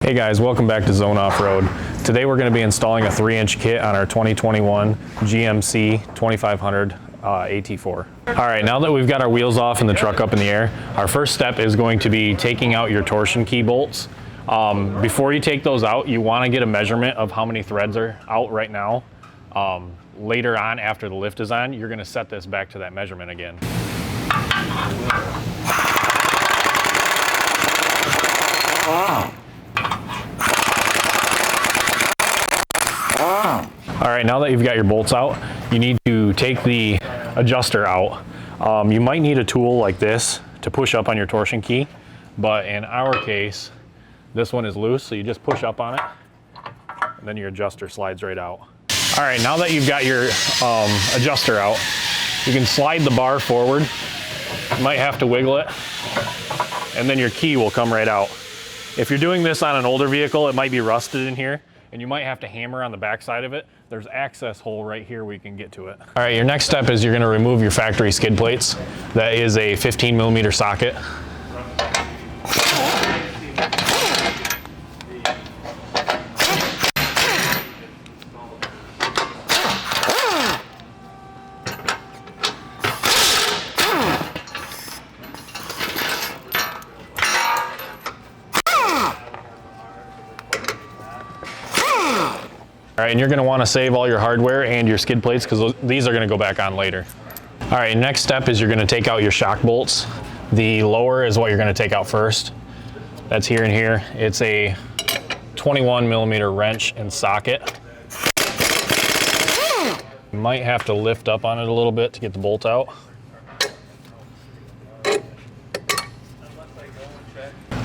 Hey guys, welcome back to Zone Offroad. Today we're going to be installing a 3-inch kit on our 2021 GMC 2500 AT4. Alright, now that we've got our wheels off and the truck up in the air, our first step is going to be taking out your torsion key bolts. Before you take those out, you want to get a measurement of how many threads are out right now. Later on, after the lift is on, you're going to set this back to that measurement again. Alright, now that you've got your bolts out, you need to take the adjuster out. You might need a tool like this to push up on your torsion key, but in our case, this one is loose, so you just push up on it, and then your adjuster slides right out. Alright, now that you've got your adjuster out, you can slide the bar forward. You might have to wiggle it, and then your key will come right out. If you're doing this on an older vehicle, it might be rusted in here, and you might have to hammer on the back side of it. There's access hole right here where you can get to it. All right, your next step is you're gonna remove your factory skid plates. That is a 15mm socket. All right, and you're gonna wanna save all your hardware and your skid plates because these are gonna go back on later. All right, next step is you're gonna take out your shock bolts. The lower is what you're gonna take out first. That's here and here. It's a 21mm wrench and socket. You might have to lift up on it a little bit to get the bolt out.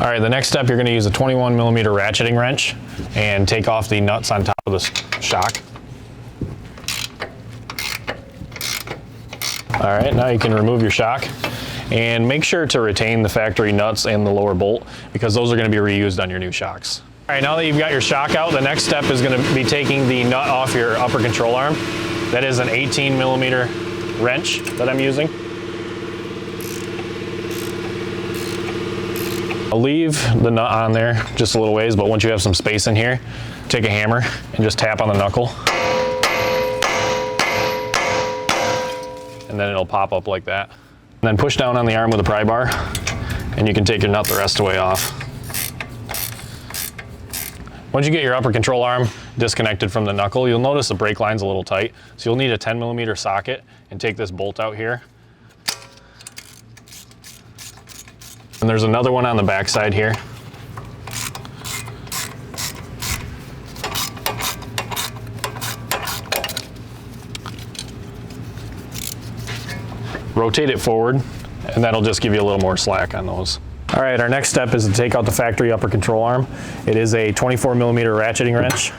All right, the next step, you're gonna use a 21mm ratcheting wrench and take off the nuts on top of the shock. All right, now you can remove your shock and make sure to retain the factory nuts and the lower bolt because those are gonna be reused on your new shocks. All right, now that you've got your shock out, the next step is gonna be taking the nut off your upper control arm. That is an 18mm wrench that I'm using. I'll leave the nut on there just a little ways, but once you have some space in here, take a hammer and just tap on the knuckle. And then it'll pop up like that. And then push down on the arm with a pry bar, and you can take your nut the rest of the way off. Once you get your upper control arm disconnected from the knuckle, you'll notice the brake line's a little tight. So you'll need a 10mm socket and take this bolt out here. And there's another one on the back side here. Rotate it forward, and that'll just give you a little more slack on those. All right, our next step is to take out the factory upper control arm. It is a 24mm ratcheting wrench.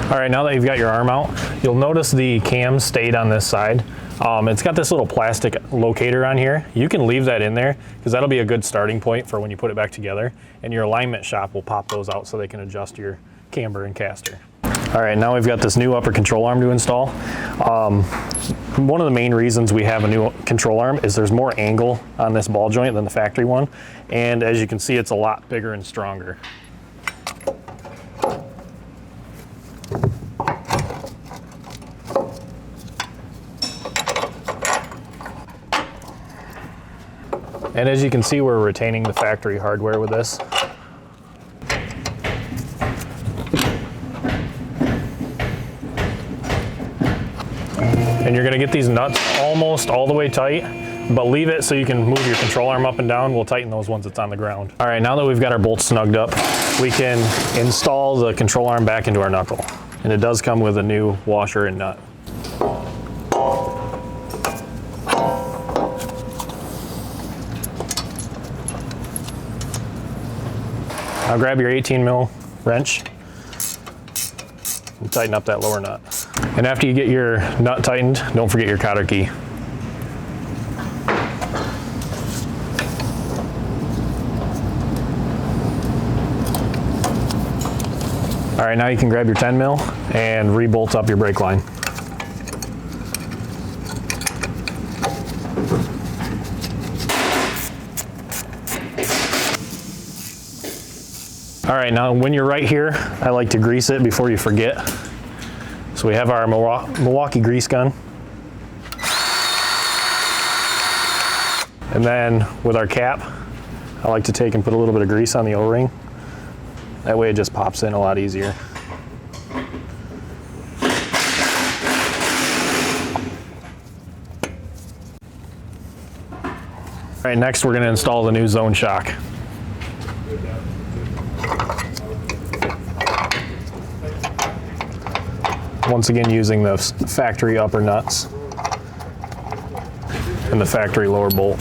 All right, now that you've got your arm out, you'll notice the cam stayed on this side. It's got this little plastic locator on here. You can leave that in there because that'll be a good starting point for when you put it back together, and your alignment shop will pop those out so they can adjust your camber and caster. All right, now we've got this new upper control arm to install. One of the main reasons we have a new control arm is there's more angle on this ball joint than the factory one, and as you can see, it's a lot bigger and stronger. And as you can see, we're retaining the factory hardware with this. And you're gonna get these nuts almost all the way tight, but leave it so you can move your control arm up and down. We'll tighten those once it's on the ground. All right, now that we've got our bolts snugged up, we can install the control arm back into our knuckle. And it does come with a new washer and nut. Now grab your 18mm wrench and tighten up that lower nut. And after you get your nut tightened, don't forget your cotter key. All right, now you can grab your 10 mil and re-bolt up your brake line. All right, now when you're right here, I like to grease it before you forget. So we have our Milwaukee grease gun. And then with our cap, I like to take and put a little bit of grease on the O-ring. That way it just pops in a lot easier. All right, next we're going to install the new zone shock. Once again, using the factory upper nuts and the factory lower bolt.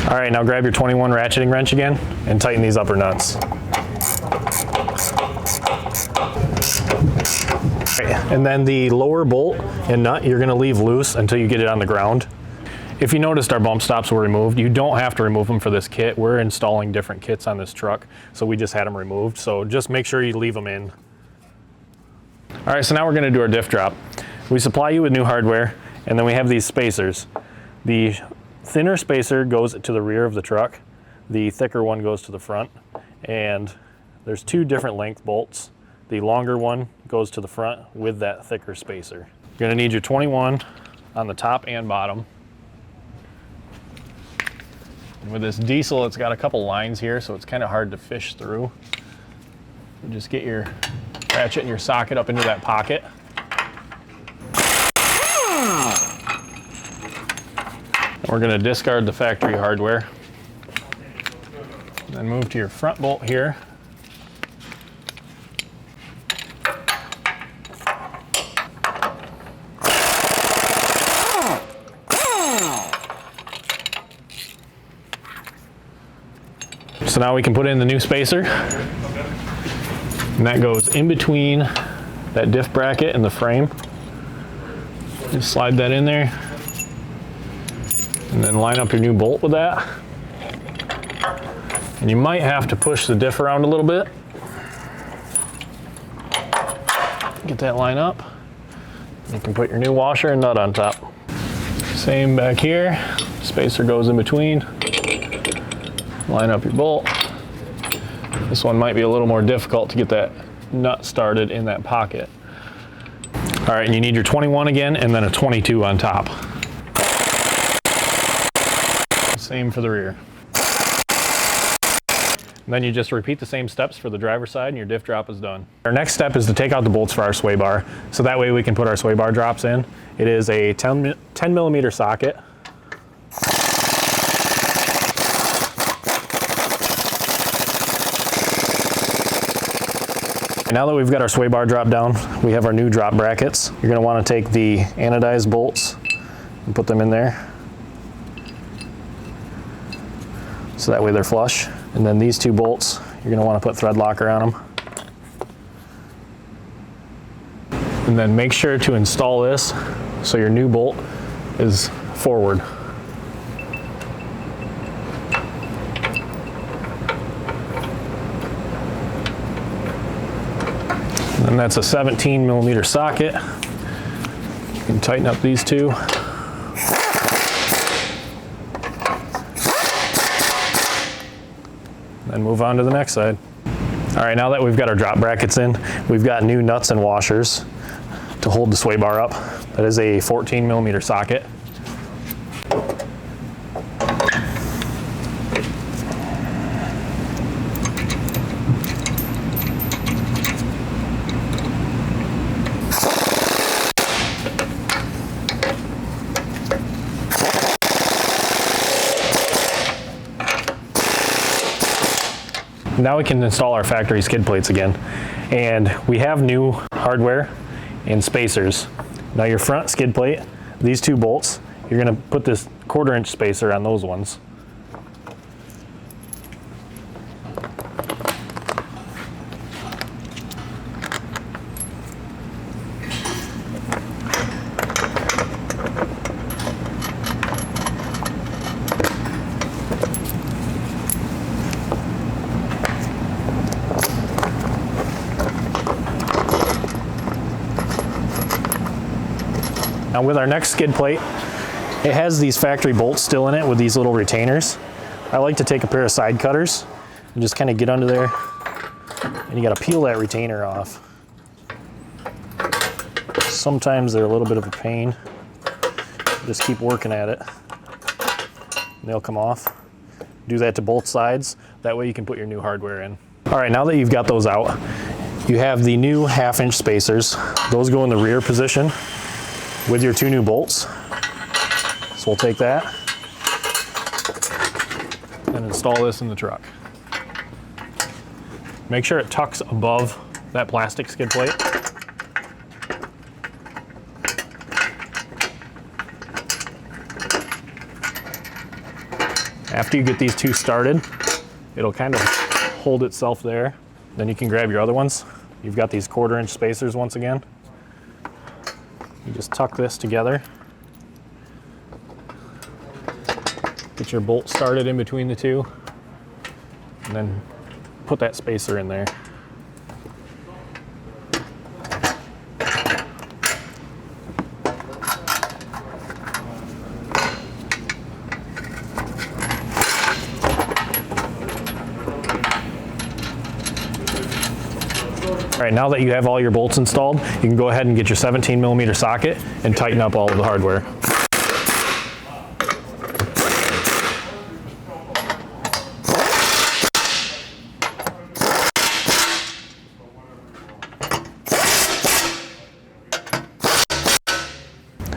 All right, now grab your 21 ratcheting wrench again and tighten these upper nuts. Right, and then the lower bolt and nut you're going to leave loose until you get it on the ground. If you noticed, our bump stops were removed. You don't have to remove them for this kit. We're installing different kits on this truck, so we just had them removed. So just make sure you leave them in. All right, so now we're going to do our diff drop. We supply you with new hardware, and then we have these spacers. The thinner spacer goes to the rear of the truck. The thicker one goes to the front, and there's two different length bolts. The longer one goes to the front with that thicker spacer. You're going to need your 21 on the top and bottom. And with this diesel, it's got a couple lines here, so it's kind of hard to fish through. You just get your ratchet and your socket up into that pocket. And we're going to discard the factory hardware. Then move to your front bolt here. So now we can put in the new spacer, and that goes in between that diff bracket and the frame. Just slide that in there, and then line up your new bolt with that. And you might have to push the diff around a little bit. Get that line up. You can put your new washer and nut on top. Same back here, spacer goes in between. Line up your bolt. This one might be a little more difficult to get that nut started in that pocket. All right, and you need your 21 again, and then a 22 on top. Same for the rear. And then you just repeat the same steps for the driver's side, and your diff drop is done. Our next step is to take out the bolts for our sway bar, so that way we can put our sway bar drops in. It is a 10 millimeter socket. Now that we've got our sway bar drop down, we have our new drop brackets. You're going to want to take the anodized bolts and put them in there, so that way they're flush. And then these two bolts, you're going to want to put thread locker on them. And then make sure to install this so your new bolt is forward. And that's a 17 millimeter socket. You can tighten up these two. And move on to the next side. All right, now that we've got our drop brackets in, we've got new nuts and washers to hold the sway bar up. That is a 14 millimeter socket. Now we can install our factory skid plates again. And we have new hardware and spacers. Now your front skid plate, these two bolts, you're going to put this 1/4 inch spacer on those ones. Now with our next skid plate, it has these factory bolts still in it with these little retainers. I like to take a pair of side cutters and just kind of get under there, and you got to peel that retainer off. Sometimes they're a little bit of a pain. Just keep working at it and they'll come off. Do that to both sides. That way you can put your new hardware in. All right, now that you've got those out, you have the new 1/2-inch spacers. Those go in the rear position with your 2 new bolts. So we'll take that and install this in the truck. Make sure it tucks above that plastic skid plate. After you get these 2 started, it'll kind of hold itself there. Then you can grab your other ones. You've got these 1/4-inch spacers once again. You just tuck this together. Get your bolt started in between the 2, and then put that spacer in there. All right, now that you have all your bolts installed, you can go ahead and get your 17mm socket and tighten up all of the hardware.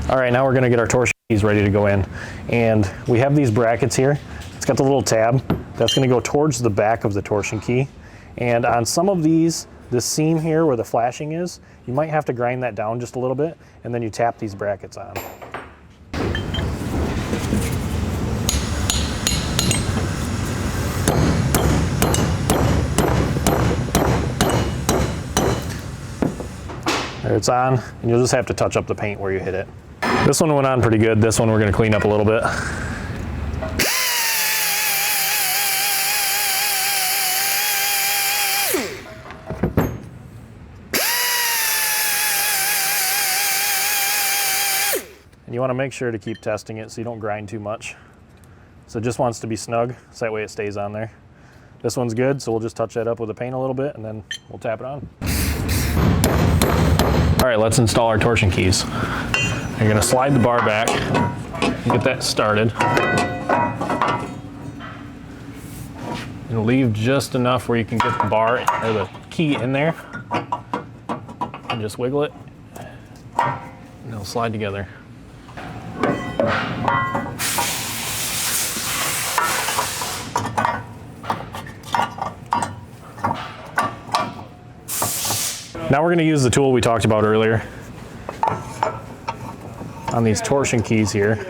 All right, now we're gonna get our torsion keys ready to go in. And we have these brackets here. It's got the little tab. That's gonna go towards the back of the torsion key. And on some of these, this seam here where the flashing is, you might have to grind that down just a little bit, and then you tap these brackets on. There, it's on, and you'll just have to touch up the paint where you hit it. This one went on pretty good. This one we're going to clean up a little bit. And you want to make sure to keep testing it so you don't grind too much. So it just wants to be snug, so that way it stays on there. This one's good, so we'll just touch that up with the paint a little bit, and then we'll tap it on. All right, let's install our torsion keys. You're gonna slide the bar back and get that started. And leave just enough where you can get the bar or the key in there. And just wiggle it, and it'll slide together. Now we're going to use the tool we talked about earlier on these torsion keys here.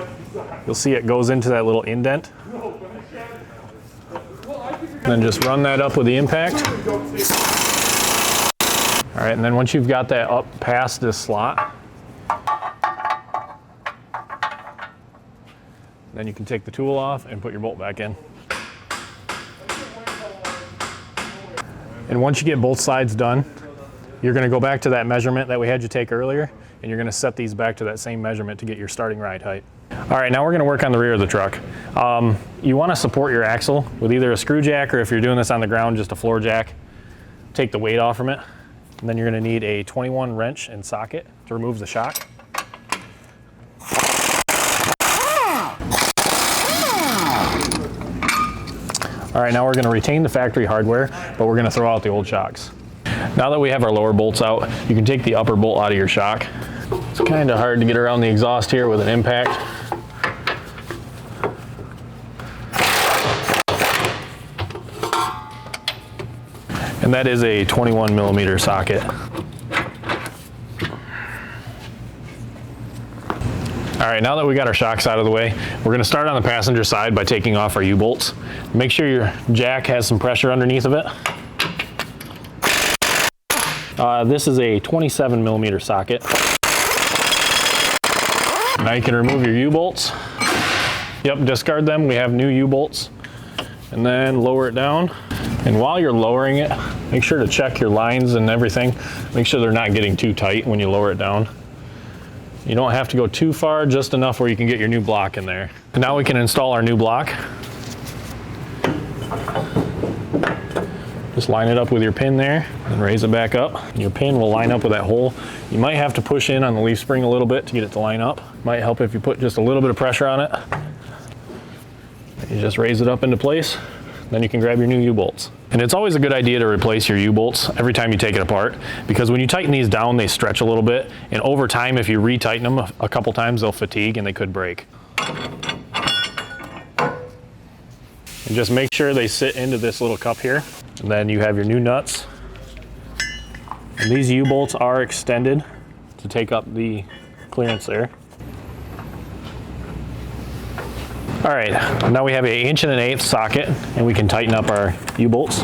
You'll see it goes into that little indent. And then just run that up with the impact. All right, and then once you've got that up past this slot, then you can take the tool off and put your bolt back in. And once you get both sides done, you're going to go back to that measurement that we had you take earlier, and you're going to set these back to that same measurement to get your starting ride height. All right, now we're going to work on the rear of the truck. You want to support your axle with either a screw jack, or if you're doing this on the ground, just a floor jack. Take the weight off from it, and then you're going to need a 21 wrench and socket to remove the shock. All right, now we're going to retain the factory hardware, but we're going to throw out the old shocks. Now that we have our lower bolts out, you can take the upper bolt out of your shock. It's kind of hard to get around the exhaust here with an impact. And that is a 21mm socket. All right, now that we got our shocks out of the way, we're going to start on the passenger side by taking off our U-bolts. Make sure your jack has some pressure underneath of it. This is a 27mm socket. Now you can remove your U-bolts. Yep, discard them. We have new U-bolts. And then lower it down. And while you're lowering it, make sure to check your lines and everything. Make sure they're not getting too tight when you lower it down. You don't have to go too far, just enough where you can get your new block in there. And now we can install our new block. Just line it up with your pin there and raise it back up. Your pin will line up with that hole. You might have to push in on the leaf spring a little bit to get it to line up. Might help if you put just a little bit of pressure on it. You just raise it up into place, then you can grab your new U-bolts. And it's always a good idea to replace your U-bolts every time you take it apart, because when you tighten these down, they stretch a little bit, and over time, if you retighten them a couple times, they'll fatigue and they could break. And just make sure they sit into this little cup here. And then you have your new nuts. And these U-bolts are extended to take up the clearance there. All right, now we have an 1 1/8" socket, and we can tighten up our U-bolts.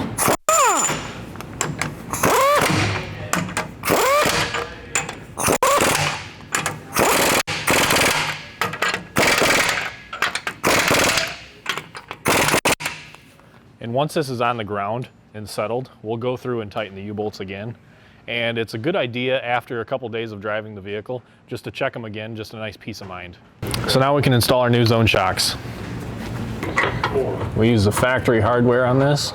And once this is on the ground and settled, we'll go through and tighten the U-bolts again. And it's a good idea after a couple days of driving the vehicle just to check them again, just a nice peace of mind. So now we can install our new zone shocks. We use the factory hardware on this.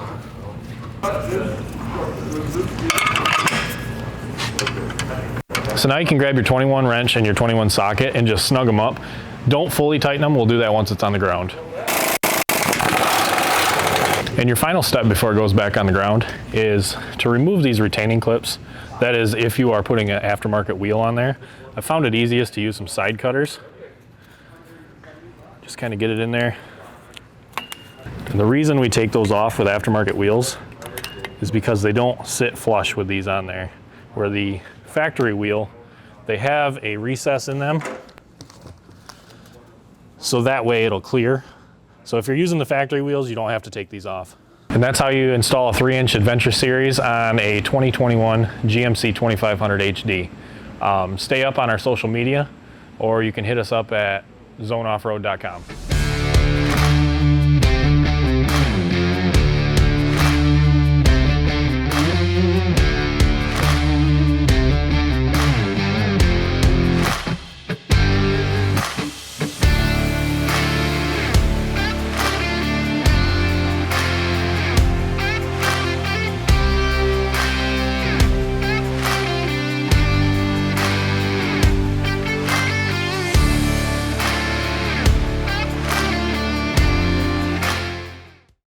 So now you can grab your 21 wrench and your 21 socket and just snug them up. Don't fully tighten them, we'll do that once it's on the ground. And your final step before it goes back on the ground is to remove these retaining clips. That is, if you are putting an aftermarket wheel on there. I found it easiest to use some side cutters. Just kind of get it in there. And the reason we take those off with aftermarket wheels is because they don't sit flush with these on there. Where the factory wheel, they have a recess in them, so that way it'll clear. So if you're using the factory wheels, you don't have to take these off. And that's how you install a 3-inch Adventure Series on a 2021 GMC 2500 HD. Stay up on our social media, or you can hit us up at zoneoffroad.com.